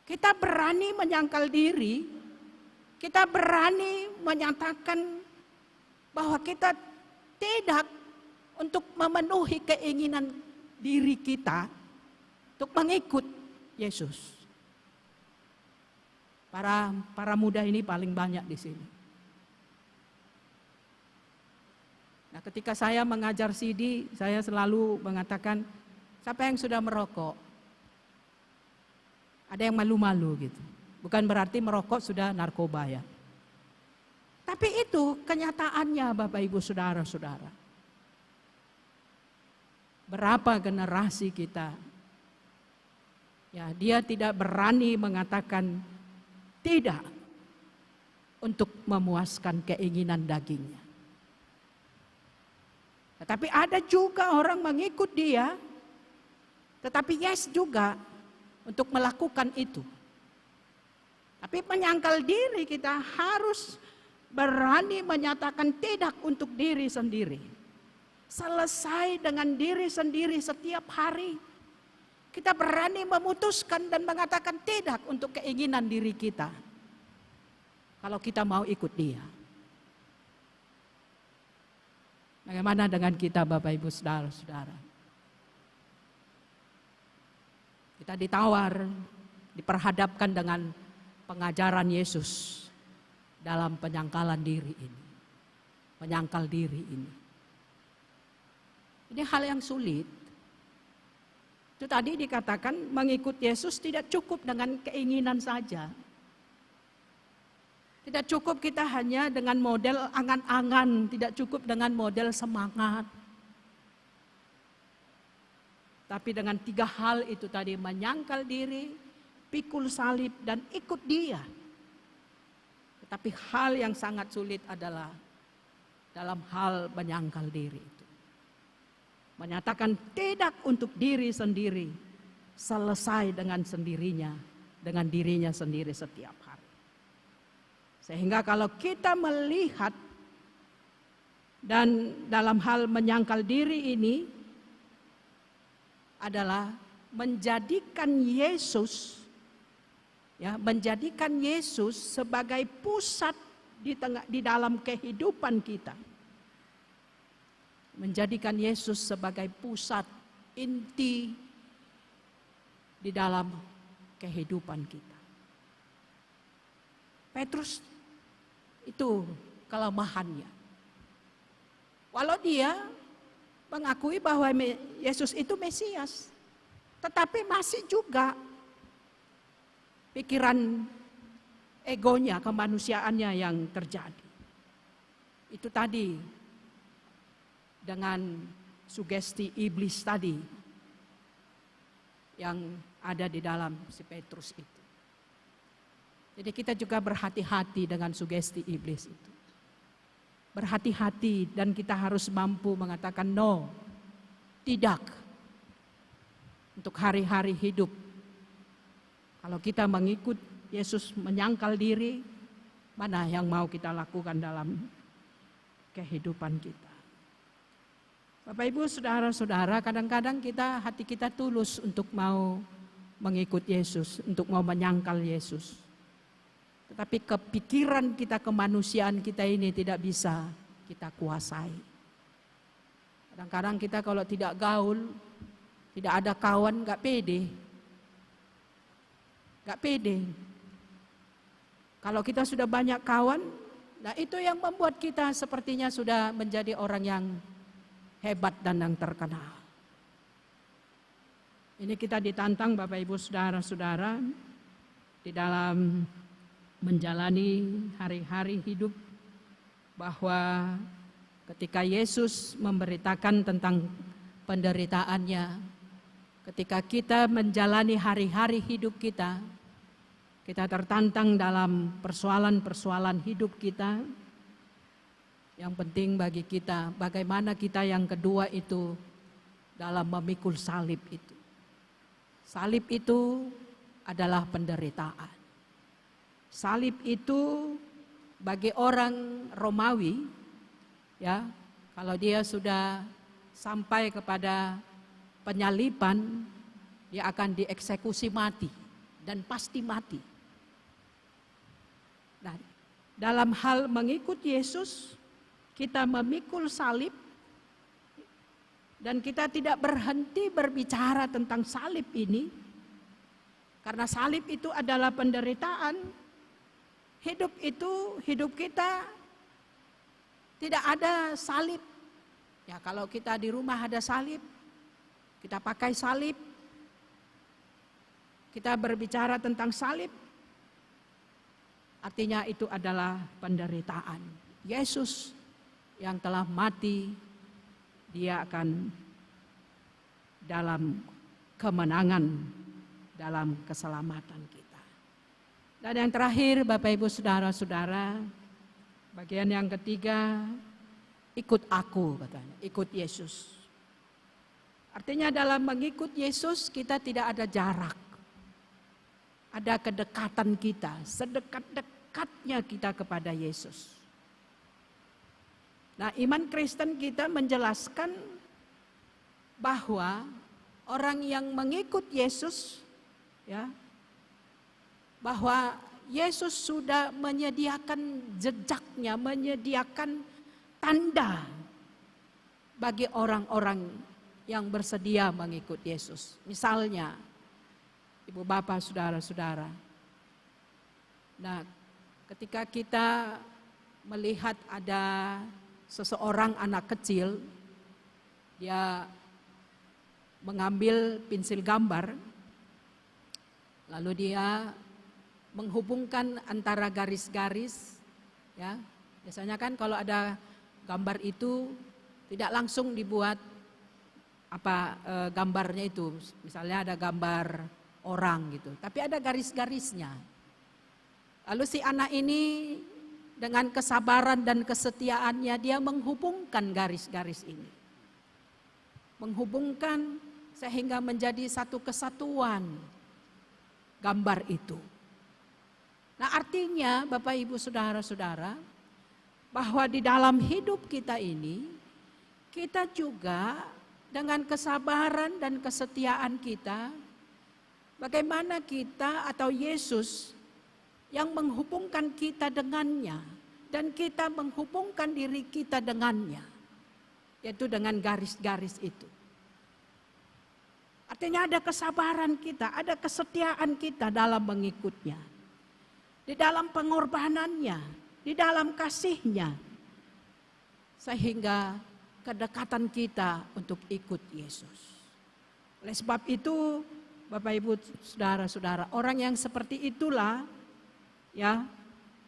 S3: Kita berani menyangkal diri, kita berani menyatakan bahwa kita tidak untuk memenuhi keinginan diri kita untuk mengikut Yesus. Para muda ini paling banyak di sini. Nah, ketika saya mengajar CD, saya selalu mengatakan, siapa yang sudah merokok? Ada yang malu-malu gitu. Bukan berarti merokok sudah narkoba ya. Tapi itu kenyataannya Bapak Ibu Saudara-saudara. Berapa generasi kita, ya dia tidak berani mengatakan tidak untuk memuaskan keinginan dagingnya. Tetapi ada juga orang mengikut dia, tetapi yes juga untuk melakukan itu. Tapi menyangkal diri kita harus berani menyatakan tidak untuk diri sendiri. Selesai dengan diri sendiri setiap hari. Kita berani memutuskan dan mengatakan tidak untuk keinginan diri kita. Kalau kita mau ikut dia. Bagaimana dengan kita Bapak Ibu Saudara-saudara? Kita ditawar, diperhadapkan dengan pengajaran Yesus dalam penyangkalan diri ini. Menyangkal diri ini. Ini hal yang sulit. Itu tadi dikatakan mengikut Yesus tidak cukup dengan keinginan saja. Tidak cukup kita hanya dengan model angan-angan, tidak cukup dengan model semangat. Tapi dengan 3 hal itu tadi, menyangkal diri, pikul salib, dan ikut dia. Tetapi hal yang sangat sulit adalah dalam hal menyangkal diri itu. Menyatakan tidak untuk diri sendiri, selesai dengan sendirinya, dengan dirinya sendiri setiap hari. Sehingga kalau kita melihat dan dalam hal menyangkal diri ini adalah menjadikan Yesus, ya, menjadikan Yesus sebagai pusat di dalam kehidupan kita. Menjadikan Yesus sebagai pusat inti di dalam kehidupan kita. Petrus itu kelemahannya. Walau dia mengakui bahwa Yesus itu Mesias, tetapi masih juga pikiran egonya, kemanusiaannya yang terjadi. Itu tadi dengan sugesti iblis tadi yang ada di dalam si Petrus itu. Jadi kita juga berhati-hati dengan sugesti iblis itu. Berhati-hati dan kita harus mampu mengatakan no, tidak. Untuk hari-hari hidup. Kalau kita mengikut Yesus menyangkal diri, mana yang mau kita lakukan dalam kehidupan kita. Bapak Ibu Saudara-saudara, kadang-kadang hati kita tulus untuk mau mengikut Yesus, untuk mau menyangkal Yesus. Tetapi kepikiran kita, kemanusiaan kita ini tidak bisa kita kuasai. Kadang-kadang kita kalau tidak gaul, tidak ada kawan, gak pede. Gak pede. Kalau kita sudah banyak kawan, nah itu yang membuat kita sepertinya sudah menjadi orang yang hebat dan yang terkenal. Ini kita ditantang Bapak Ibu Saudara-saudara di dalam menjalani hari-hari hidup, bahwa ketika Yesus memberitakan tentang penderitaannya, ketika kita menjalani hari-hari hidup kita tertantang dalam persoalan-persoalan hidup kita. Yang penting bagi kita, bagaimana kita yang kedua itu dalam memikul salib itu. Salib itu adalah penderitaan. Salib itu bagi orang Romawi, ya, kalau dia sudah sampai kepada penyaliban, dia akan dieksekusi mati dan pasti mati. Nah, dalam hal mengikut Yesus, kita memikul salib dan kita tidak berhenti berbicara tentang salib ini, karena salib itu adalah penderitaan. Hidup kita tidak ada salib. Ya, kalau kita di rumah ada salib, kita pakai salib, kita berbicara tentang salib, artinya itu adalah penderitaan. Yesus yang telah mati, dia akan dalam kemenangan, dalam keselamatan kita. Dan yang terakhir, Bapak Ibu Saudara-saudara, bagian yang ketiga, ikut aku katanya, ikut Yesus. Artinya dalam mengikut Yesus kita tidak ada jarak. Ada kedekatan kita, sedekat-dekatnya kita kepada Yesus. Nah, iman Kristen kita menjelaskan bahwa orang yang mengikut Yesus, ya, bahwa Yesus sudah menyediakan jejaknya, menyediakan tanda bagi orang-orang yang bersedia mengikut Yesus. Misalnya, Ibu Bapak, Saudara-saudara. Nah, ketika kita melihat ada seseorang anak kecil, dia mengambil pensil gambar, lalu dia menghubungkan antara garis-garis, ya. Biasanya kan kalau ada gambar itu tidak langsung dibuat gambarnya itu, misalnya ada gambar orang gitu, tapi ada garis-garisnya. Lalu si anak ini dengan kesabaran dan kesetiaannya dia menghubungkan garis-garis ini, menghubungkan sehingga menjadi satu kesatuan gambar itu. Nah, artinya Bapak Ibu Saudara-saudara, bahwa di dalam hidup kita ini, kita juga dengan kesabaran dan kesetiaan kita, bagaimana kita atau Yesus yang menghubungkan kita dengannya, dan kita menghubungkan diri kita dengannya, yaitu dengan garis-garis itu. Artinya ada kesabaran kita, ada kesetiaan kita dalam mengikutnya. Di dalam pengorbanannya, di dalam kasihnya, sehingga kedekatan kita untuk ikut Yesus. Oleh sebab itu, Bapak Ibu Saudara-saudara, orang yang seperti itulah, ya,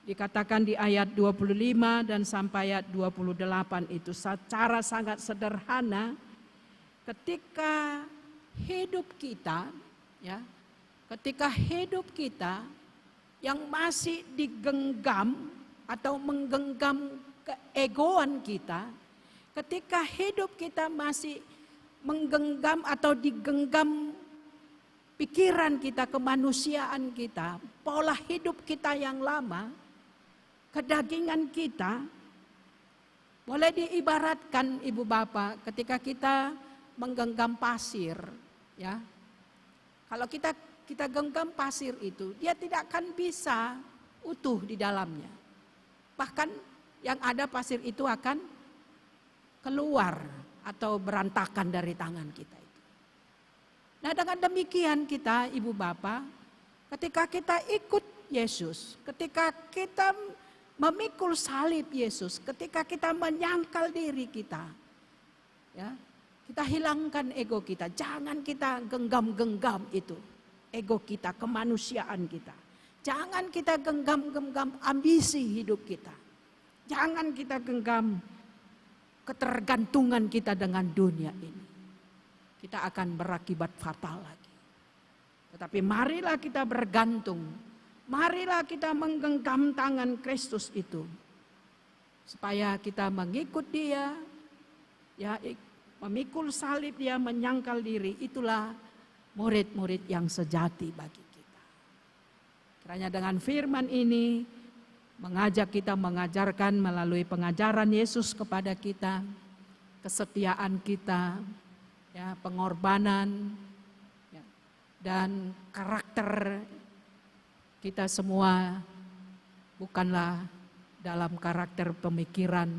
S3: dikatakan di ayat 25 dan sampai ayat 28 itu secara sangat sederhana, ketika hidup kita, ya, ketika hidup kita yang masih digenggam atau menggenggam keegoan kita, ketika hidup kita masih menggenggam atau digenggam pikiran kita, kemanusiaan kita, pola hidup kita yang lama, kedagingan kita, boleh diibaratkan Ibu Bapak ketika kita menggenggam pasir, ya. Kalau kita genggam pasir itu, dia tidak akan bisa utuh di dalamnya. Bahkan yang ada pasir itu akan keluar atau berantakan dari tangan kita itu. Nah, dengan demikian kita, Ibu Bapak, ketika kita ikut Yesus, ketika kita memikul salib Yesus, ketika kita menyangkal diri kita, ya, kita hilangkan ego kita, jangan kita genggam-genggam itu. Ego kita, kemanusiaan kita. Jangan kita genggam-genggam ambisi hidup kita. Jangan kita genggam ketergantungan kita dengan dunia ini. Kita akan berakibat fatal lagi. Tetapi marilah kita bergantung. Marilah kita menggenggam tangan Kristus itu. Supaya kita mengikut Dia, ya, memikul salib Dia, menyangkal diri. Itulah murid-murid yang sejati bagi kita. Kiranya dengan firman ini mengajak kita, mengajarkan melalui pengajaran Yesus kepada kita, kesetiaan kita, ya, pengorbanan, ya, dan karakter kita semua bukanlah dalam karakter pemikiran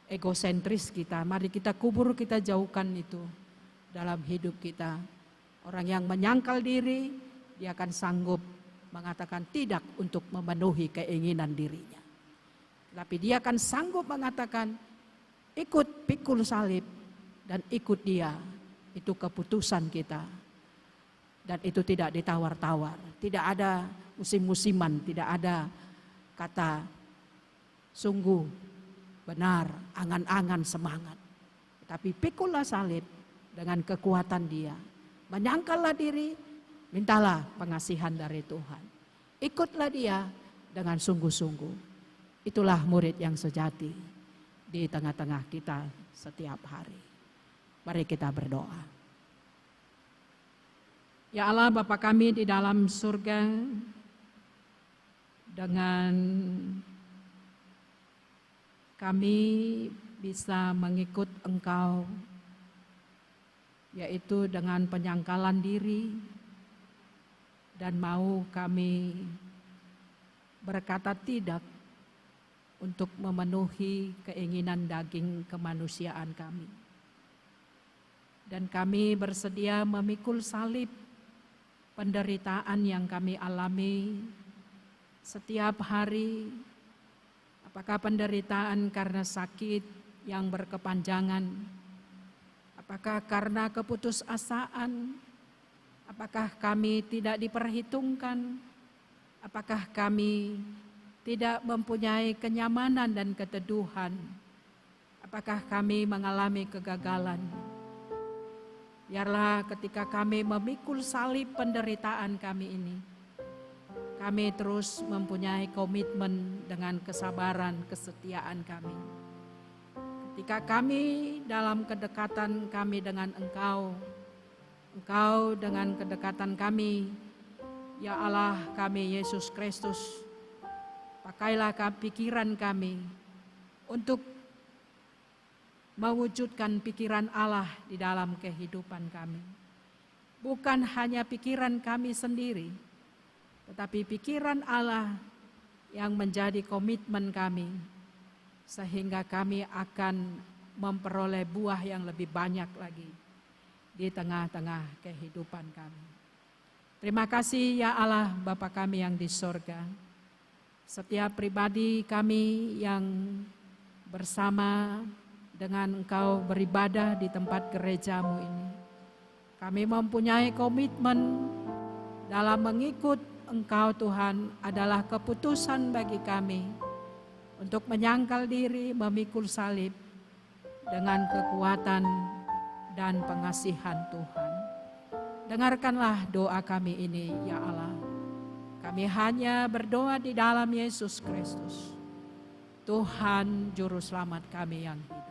S3: egosentris kita. Mari kita kubur, kita jauhkan itu dalam hidup kita. Orang yang menyangkal diri, dia akan sanggup mengatakan tidak untuk memenuhi keinginan dirinya. Tapi dia akan sanggup mengatakan ikut pikul salib dan ikut Dia. Itu keputusan kita. Dan itu tidak ditawar-tawar. Tidak ada musim-musiman, tidak ada kata sungguh, benar, angan-angan, semangat. Tapi pikullah salib dengan kekuatan Dia. Menyangkallah diri, mintalah pengasihan dari Tuhan. Ikutlah Dia dengan sungguh-sungguh. Itulah murid yang sejati di tengah-tengah kita setiap hari. Mari kita berdoa. Ya Allah, Bapa kami di dalam surga, dengan kami bisa mengikut Engkau, yaitu dengan penyangkalan diri, dan mau kami berkata tidak untuk memenuhi keinginan daging kemanusiaan kami. Dan kami bersedia memikul salib penderitaan yang kami alami setiap hari. Apakah penderitaan karena sakit yang berkepanjangan? Apakah karena keputusasaan? Apakah kami tidak diperhitungkan? Apakah kami tidak mempunyai kenyamanan dan keteduhan? Apakah kami mengalami kegagalan? Biarlah ketika kami memikul salib penderitaan kami ini, kami terus mempunyai komitmen dengan kesabaran, kesetiaan kami. Ketika kami dalam kedekatan kami dengan Engkau, Engkau dengan kedekatan kami, ya Allah kami Yesus Kristus, pakailah pikiran kami untuk mewujudkan pikiran Allah di dalam kehidupan kami. Bukan hanya pikiran kami sendiri, tetapi pikiran Allah yang menjadi komitmen kami, sehingga kami akan memperoleh buah yang lebih banyak lagi di tengah-tengah kehidupan kami. Terima kasih ya Allah Bapa kami yang di sorga. Setiap pribadi kami yang bersama dengan Engkau beribadah di tempat gerejamu ini, kami mempunyai komitmen dalam mengikut Engkau Tuhan adalah keputusan bagi kami untuk menyangkal diri, memikul salib dengan kekuatan dan pengasihan Tuhan. Dengarkanlah doa kami ini ya Allah. Kami hanya berdoa di dalam Yesus Kristus, Tuhan Juru Selamat kami yang hidup.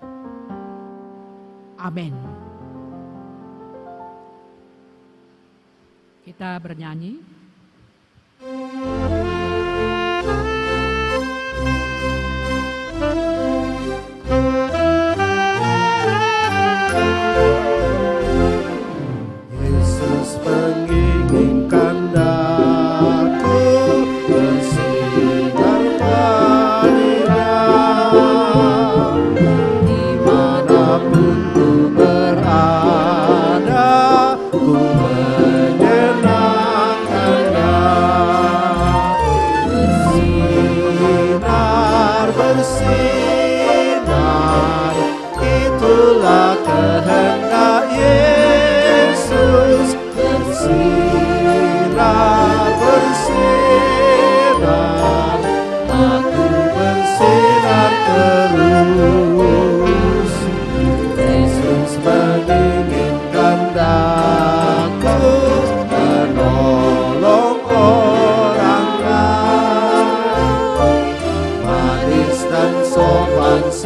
S3: Amin. Kita bernyanyi.
S2: Yesus menginginkan daku bersinar padanya, dimanapun ku berada, ku menyenangkan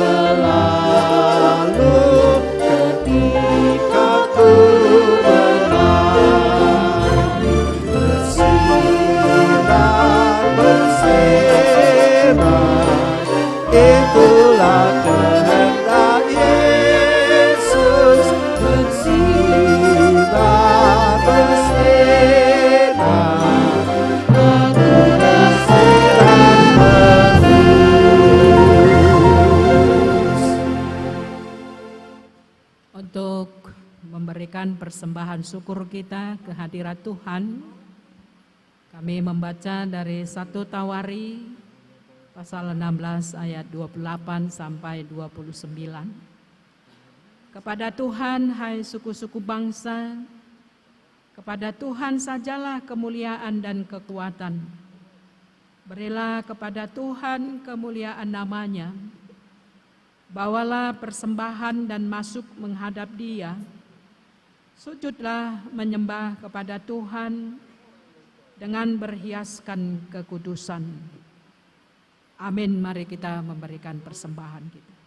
S2: selalu ketika ku menanti bersinar itulah kehendak Yesus bersinar
S3: Untuk memberikan persembahan syukur kita ke hadirat Tuhan, kami membaca dari 1 Tawari pasal 16 ayat 28 sampai 29. Kepada Tuhan hai suku-suku bangsa, kepada Tuhan sajalah kemuliaan dan kekuatan. Berilah kepada Tuhan kemuliaan namanya. Bawalah persembahan dan masuk menghadap Dia. Sujudlah menyembah kepada Tuhan dengan berhiaskan kekudusan. Amin. Mari kita memberikan persembahan kita.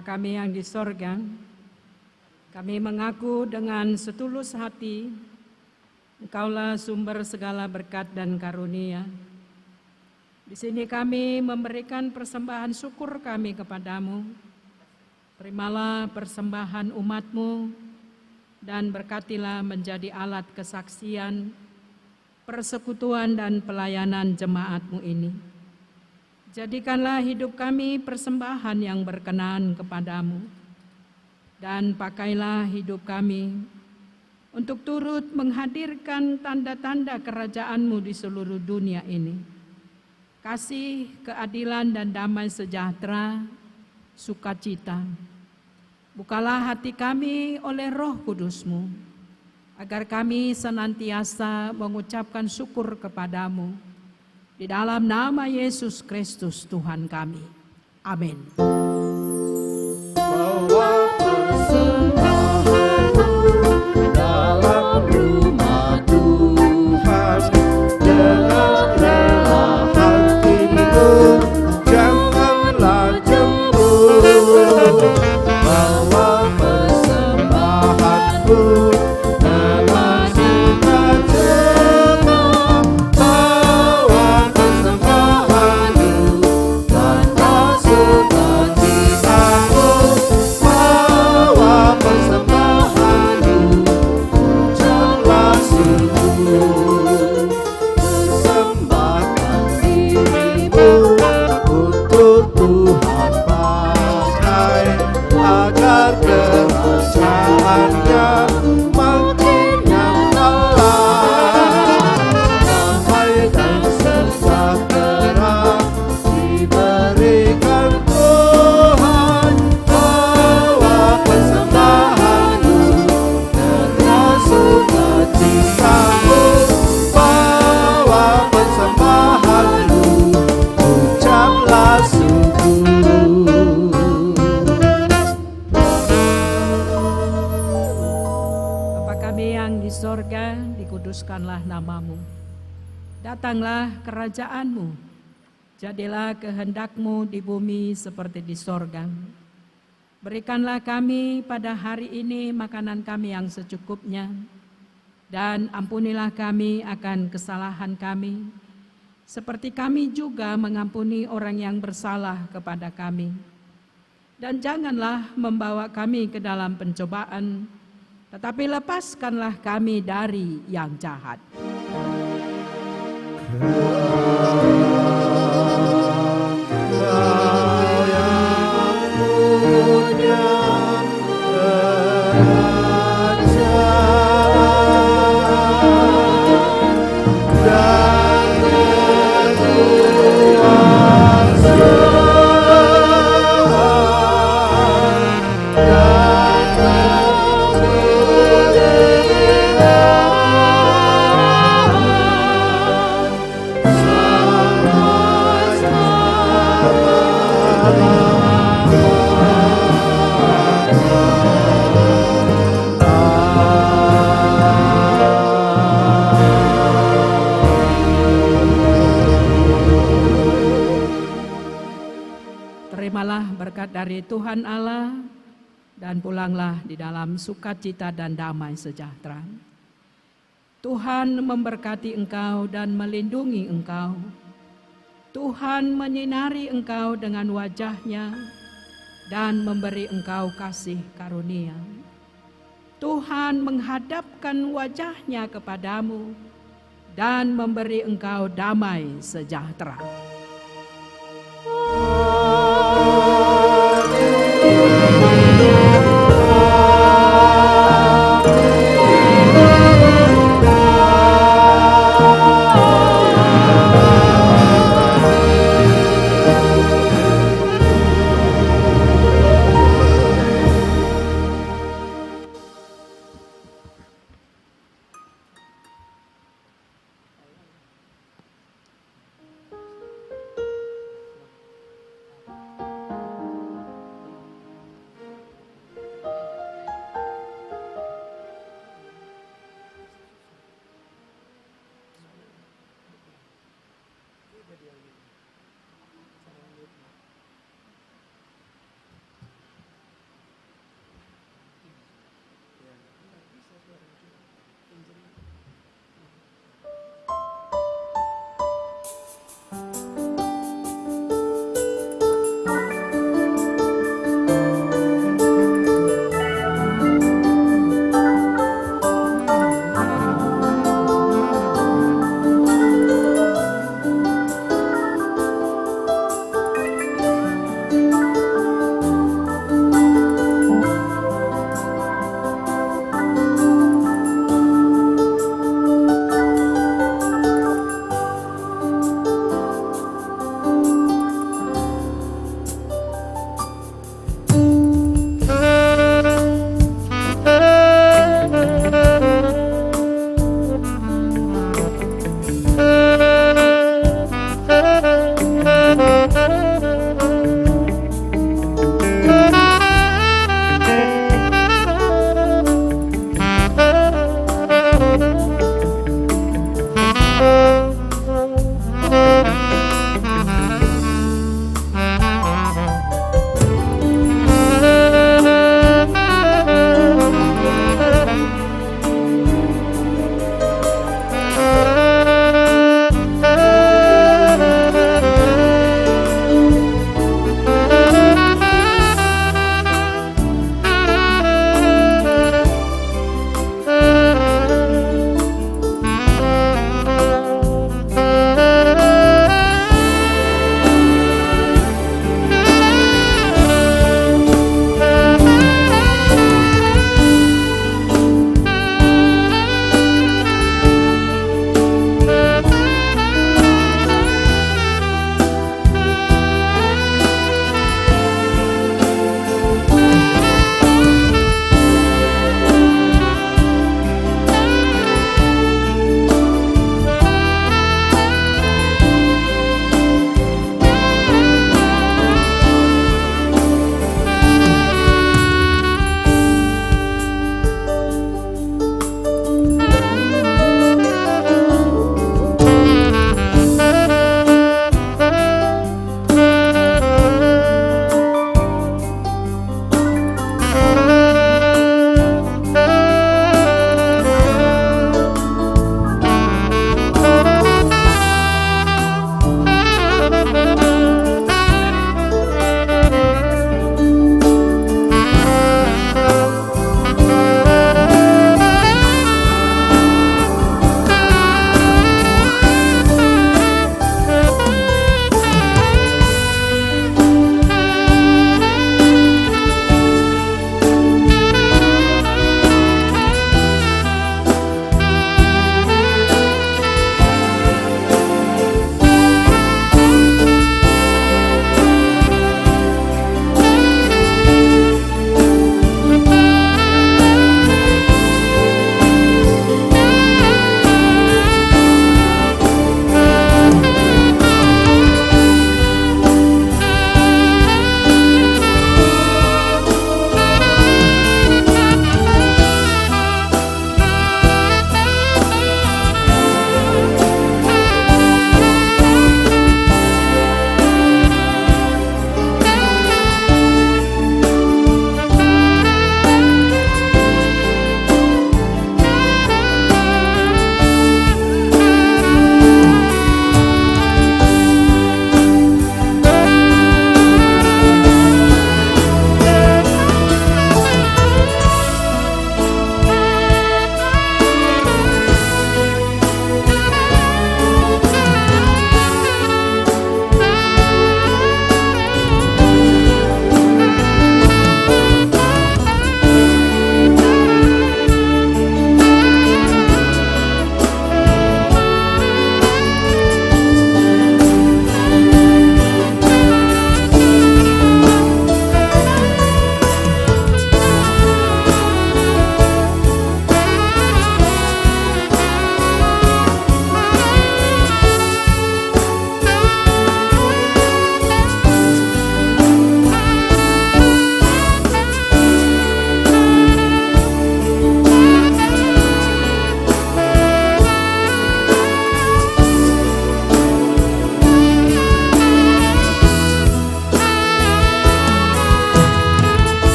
S3: Bapa kami yang di sorga, kami mengaku dengan setulus hati, Engkaulah sumber segala berkat dan karunia. Di sini kami memberikan persembahan syukur kami kepadamu. Terimalah persembahan umat-Mu dan berkatilah menjadi alat kesaksian, persekutuan dan pelayanan jemaat-Mu ini. Jadikanlah hidup kami persembahan yang berkenan kepadamu, dan pakailah hidup kami untuk turut menghadirkan tanda-tanda kerajaan-Mu di seluruh dunia ini. Kasih, keadilan, dan damai sejahtera, sukacita. Bukalah hati kami oleh Roh Kudus-Mu, agar kami senantiasa mengucapkan syukur kepadamu. Di dalam nama Yesus Kristus Tuhan kami. Amin.
S2: Bawa persembahanmu dalam rumah Tuhan dengan rela hatimu, janganlah cemburu. Bawa persembahanmu dengan sukacita, bawa persembahanmu tanda sukacitamu, bawa persembahanmu ucaplah syukur. Persembahkan dirimu untuk Tuhan pakai, agar kerajaannya makin nyata. Damai dan sejahtera diberikan Tuhan. Bawa persembahanmu dengan sukacitamu, bawa persembahanmu ucaplah syukur.
S3: Bapa kami yang di sorga, dikuduskanlah namamu. Datanglah kerajaanmu, jadilah kehendak-Mu di bumi seperti di sorga. Berikanlah kami pada hari ini makanan kami yang secukupnya, dan ampunilah kami akan kesalahan kami, seperti kami juga mengampuni orang yang bersalah kepada kami. Dan janganlah membawa kami ke dalam pencobaan, tetapi lepaskanlah kami dari yang jahat.
S2: Kau yang punya kerajaan dan kekuasaan dan
S3: Terimalah berkat dari Tuhan Allah, dan pulanglah di dalam sukacita dan damai sejahtera. Tuhan memberkati engkau dan melindungi engkau. Tuhan menyinari engkau dengan wajah-Nya dan memberi engkau kasih karunia. Tuhan menghadapkan wajah-Nya kepadamu dan memberi engkau damai sejahtera.
S2: dia